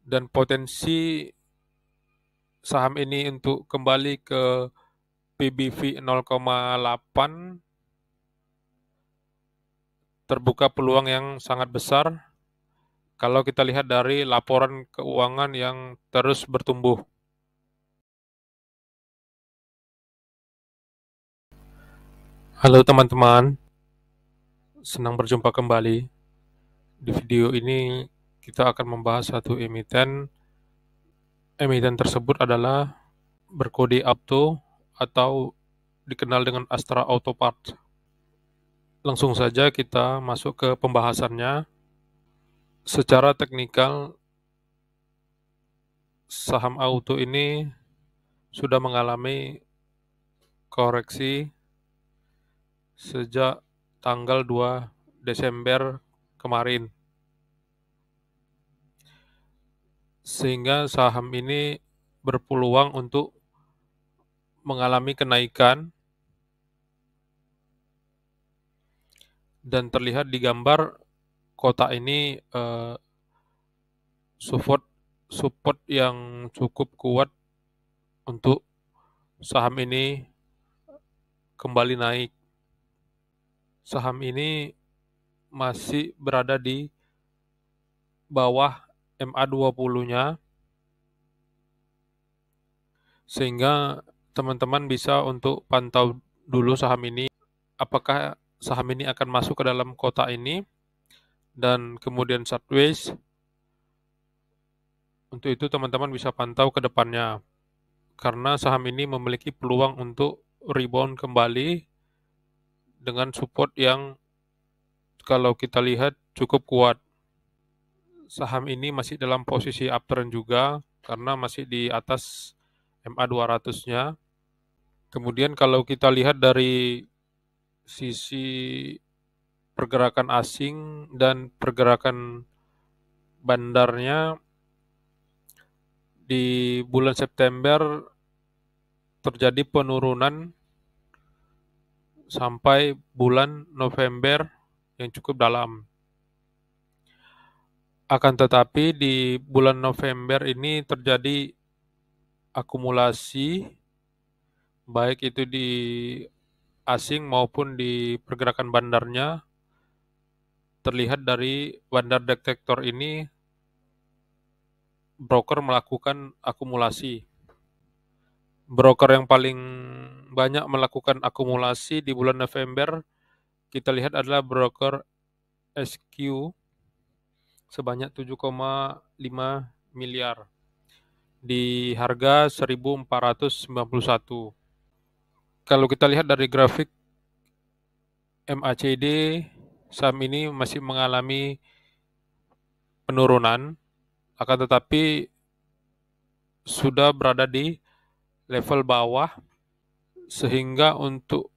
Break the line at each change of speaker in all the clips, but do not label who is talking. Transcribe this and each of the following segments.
dan potensi saham ini untuk kembali ke PBV 0,8 terbuka peluang yang sangat besar kalau kita lihat dari laporan keuangan yang terus bertumbuh. Halo teman-teman, senang berjumpa kembali. Di video ini kita akan membahas satu emiten. Emiten tersebut adalah berkode APTO atau dikenal dengan Astra Auto Parts. Langsung saja kita masuk ke pembahasannya. Secara teknikal, saham auto ini sudah mengalami koreksi sejak tanggal 2 Desember kemarin. Sehingga saham ini berpeluang untuk mengalami kenaikan dan terlihat di gambar kotak ini support yang cukup kuat untuk saham ini kembali naik. Saham ini masih berada di bawah MA20-nya, sehingga teman-teman bisa untuk pantau dulu saham ini, apakah saham ini akan masuk ke dalam kotak ini, dan kemudian sideways. Untuk itu teman-teman bisa pantau ke depannya, karena saham ini memiliki peluang untuk rebound kembali dengan support yang kalau kita lihat cukup kuat. Saham ini masih dalam posisi uptrend juga karena masih di atas MA200-nya. Kemudian kalau kita lihat dari sisi pergerakan asing dan pergerakan bandarnya, di bulan September terjadi penurunan sampai bulan November yang cukup dalam. Akan tetapi di bulan November ini terjadi akumulasi, baik itu di asing maupun di pergerakan bandarnya. Terlihat dari bandar detektor ini, broker melakukan akumulasi. Broker yang paling banyak melakukan akumulasi di bulan November kita lihat adalah broker SQ sebanyak 7,5 miliar di harga 1.491. Kalau kita lihat dari grafik MACD, saham ini masih mengalami penurunan, akan tetapi sudah berada di level bawah, sehingga untuk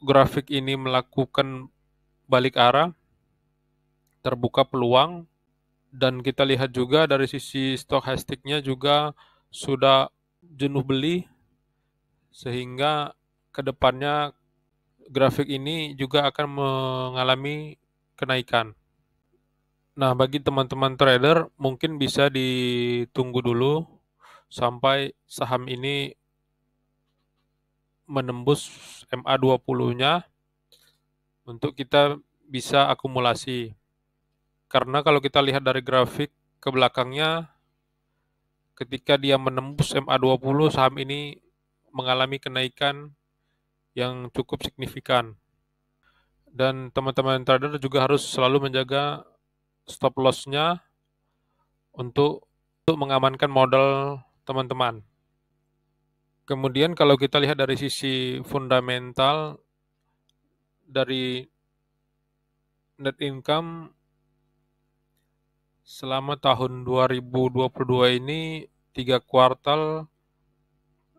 grafik ini melakukan balik arah, terbuka peluang. Dan kita lihat juga dari sisi stokastiknya juga sudah jenuh beli, sehingga kedepannya grafik ini juga akan mengalami kenaikan. Nah, bagi teman-teman trader mungkin bisa ditunggu dulu sampai saham ini menembus MA20-nya untuk kita bisa akumulasi. Karena kalau kita lihat dari grafik ke belakangnya, ketika dia menembus MA20, saham ini mengalami kenaikan yang cukup signifikan. Dan teman-teman trader juga harus selalu menjaga stop loss-nya untuk mengamankan modal teman-teman. Kemudian kalau kita lihat dari sisi fundamental, dari net income selama tahun 2022 ini, 3 kuartal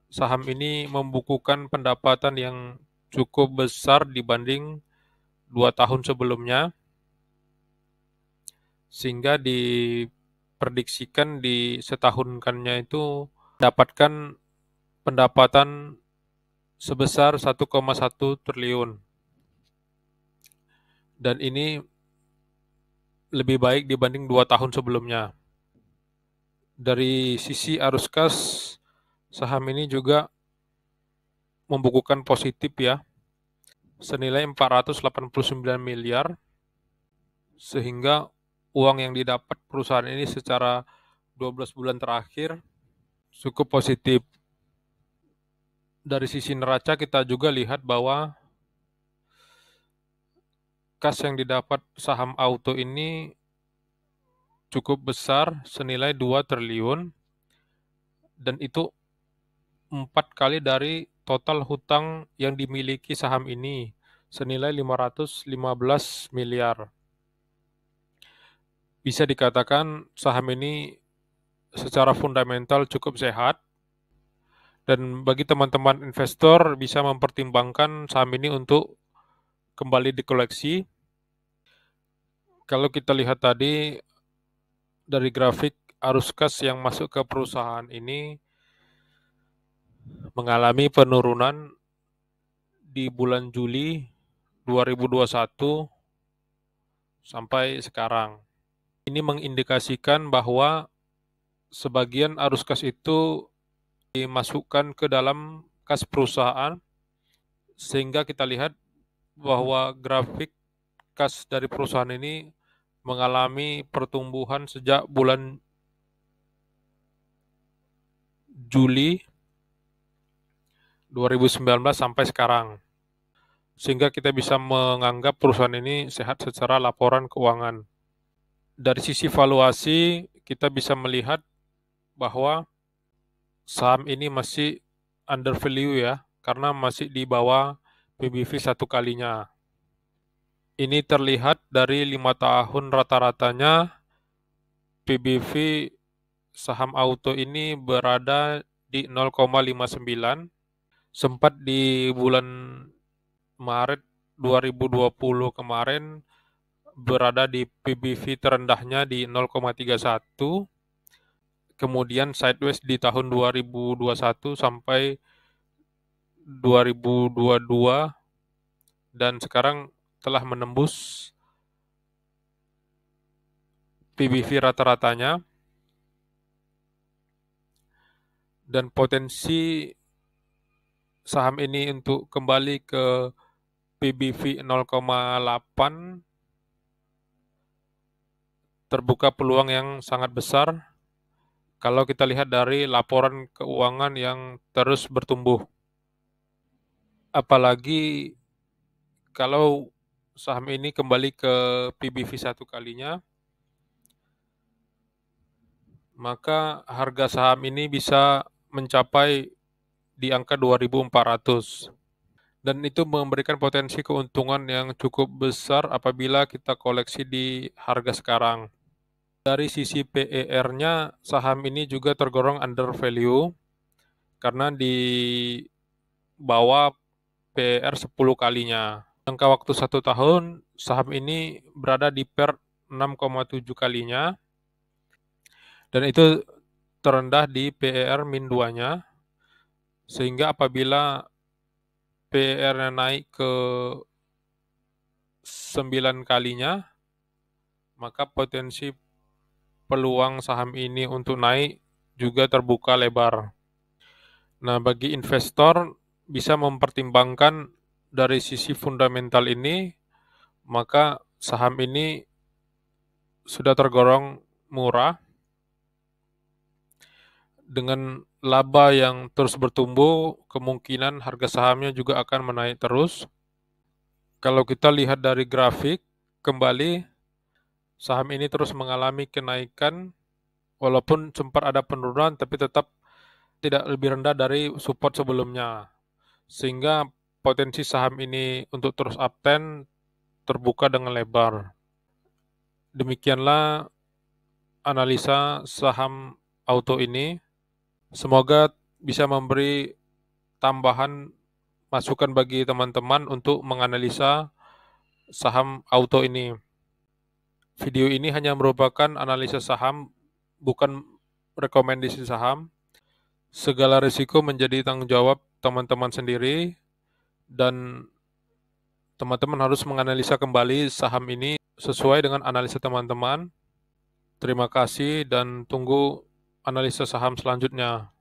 saham ini membukukan pendapatan yang cukup besar dibanding 2 tahun sebelumnya, sehingga diprediksikan di setahunkannya itu dapatkan pendapatan sebesar 1,1 triliun. Dan ini lebih baik dibanding 2 tahun sebelumnya. Dari sisi arus kas, saham ini juga membukukan positif ya, senilai 489 miliar, sehingga uang yang didapat perusahaan ini secara 12 bulan terakhir cukup positif. Dari sisi neraca kita juga lihat bahwa kas yang didapat saham auto ini cukup besar, senilai 2 triliun, dan itu 4 kali dari total hutang yang dimiliki saham ini, senilai 515 miliar. Bisa dikatakan saham ini secara fundamental cukup sehat, dan bagi teman-teman investor bisa mempertimbangkan saham ini untuk kembali dikoleksi. Kalau kita lihat tadi dari grafik arus kas yang masuk ke perusahaan ini mengalami penurunan di bulan Juli 2021 sampai sekarang. Ini mengindikasikan bahwa sebagian arus kas itu dimasukkan ke dalam kas perusahaan, sehingga kita lihat bahwa grafik kas dari perusahaan ini mengalami pertumbuhan sejak bulan Juli 2019 sampai sekarang. Sehingga kita bisa menganggap perusahaan ini sehat secara laporan keuangan. Dari sisi valuasi, kita bisa melihat bahwa saham ini masih under value ya, karena masih di bawah PBV 1 kalinya. Ini terlihat dari 5 tahun rata-ratanya PBV saham auto ini berada di 0,59, sempat di bulan Maret 2020 kemarin berada di PBV terendahnya di 0,31, kemudian sideways di tahun 2021 sampai 2022, dan sekarang telah menembus PBV rata-ratanya, dan potensi saham ini untuk kembali ke PBV 0,8 terbuka peluang yang sangat besar kalau kita lihat dari laporan keuangan yang terus bertumbuh. Apalagi kalau saham ini kembali ke PBV 1 kalinya, maka harga saham ini bisa mencapai di angka 2.400. Dan itu memberikan potensi keuntungan yang cukup besar apabila kita koleksi di harga sekarang. Dari sisi PER-nya, saham ini juga tergolong under value karena di bawah PER 10 kalinya. Jangka waktu 1 tahun, saham ini berada di PER 6,7 kalinya, dan itu terendah di PER min 2-nya, sehingga apabila PER-nya naik ke 9 kalinya, maka potensi peluang saham ini untuk naik juga terbuka lebar. Nah, bagi investor bisa mempertimbangkan dari sisi fundamental ini, maka saham ini sudah tergolong murah dengan laba yang terus bertumbuh, kemungkinan harga sahamnya juga akan menaik terus. Kalau kita lihat dari grafik, kembali saham ini terus mengalami kenaikan, walaupun sempat ada penurunan, tapi tetap tidak lebih rendah dari support sebelumnya. Sehingga potensi saham ini untuk terus uptrend terbuka dengan lebar. Demikianlah analisa saham auto ini. Semoga bisa memberi tambahan masukan bagi teman-teman untuk menganalisa saham auto ini. Video ini hanya merupakan analisa saham, bukan rekomendasi saham. Segala risiko menjadi tanggung jawab teman-teman sendiri, dan teman-teman harus menganalisa kembali saham ini sesuai dengan analisa teman-teman. Terima kasih dan tunggu analisa saham selanjutnya.